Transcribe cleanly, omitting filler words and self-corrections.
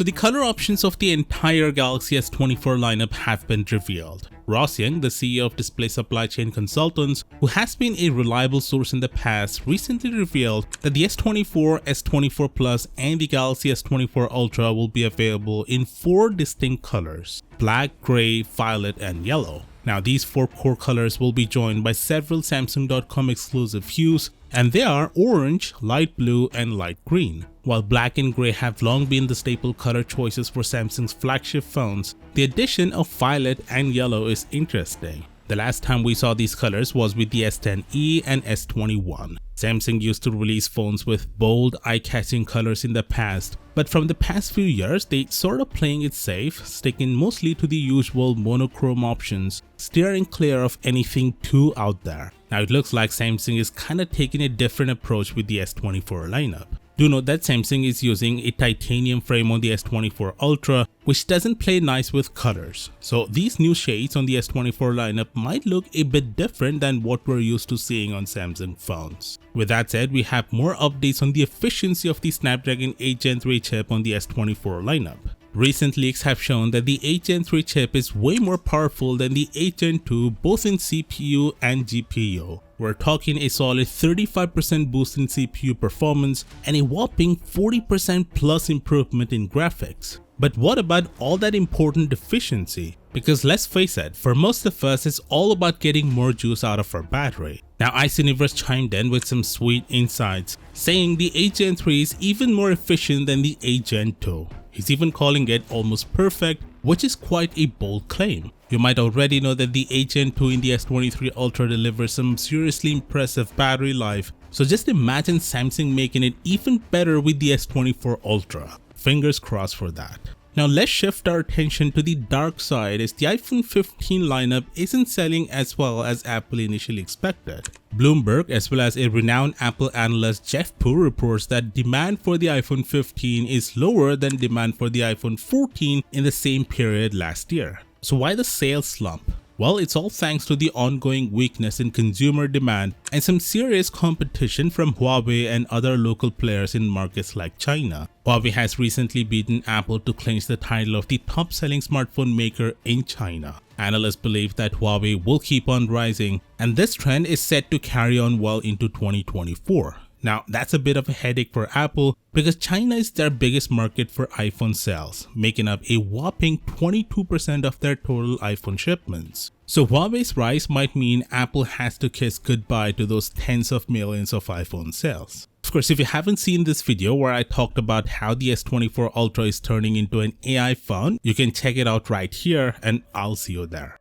So the color options of the entire Galaxy S24 lineup have been revealed. Ross Young, the CEO of Display Supply Chain Consultants, who has been a reliable source in the past, recently revealed that the S24, S24 Plus and the Galaxy S24 Ultra will be available in 4 distinct colors: black, gray, violet and yellow. Now these 4 core colors will be joined by several Samsung.com exclusive hues, and they are orange, light blue and light green. While black and grey have long been the staple color choices for Samsung's flagship phones, the addition of violet and yellow is interesting. The last time we saw these colors was with the S10e and S21. Samsung used to release phones with bold, eye-catching colors in the past, but from the past few years they sort of playing it safe, sticking mostly to the usual monochrome options, steering clear of anything too out there. Now it looks like Samsung is kinda taking a different approach with the S24 lineup. Do note that Samsung is using a titanium frame on the S24 Ultra, which doesn't play nice with colors. So these new shades on the S24 lineup might look a bit different than what we're used to seeing on Samsung phones. With that said, we have more updates on the efficiency of the Snapdragon 8 Gen 3 chip on the S24 lineup. Recent leaks have shown that the 8 Gen 3 chip is way more powerful than the 8 Gen 2 both in CPU and GPU. We're talking a solid 35% boost in CPU performance and a whopping 40% plus improvement in graphics. But what about all that important efficiency? Because let's face it, for most of us it's all about getting more juice out of our battery. Now Ice Universe chimed in with some sweet insights, saying the 8 Gen 3 is even more efficient than the 8 Gen 2. He's even calling it almost perfect, which is quite a bold claim. You might already know that the 8 Gen 2 in the S23 Ultra delivers some seriously impressive battery life, so just imagine Samsung making it even better with the S24 Ultra. Fingers crossed for that. Now let's shift our attention to the dark side, as the iPhone 15 lineup isn't selling as well as Apple initially expected. Bloomberg, as well as a renowned Apple analyst Jeff Poo, reports that demand for the iPhone 15 is lower than demand for the iPhone 14 in the same period last year. So why the sales slump? Well, it's all thanks to the ongoing weakness in consumer demand and some serious competition from Huawei and other local players in markets like China. Huawei has recently beaten Apple to clinch the title of the top-selling smartphone maker in China. Analysts believe that Huawei will keep on rising, and this trend is set to carry on well into 2024. Now, that's a bit of a headache for Apple because China is their biggest market for iPhone sales, making up a whopping 22% of their total iPhone shipments. So Huawei's rise might mean Apple has to kiss goodbye to those tens of millions of iPhone sales. Of course, if you haven't seen this video where I talked about how the S24 Ultra is turning into an AI phone, you can check it out right here and I'll see you there.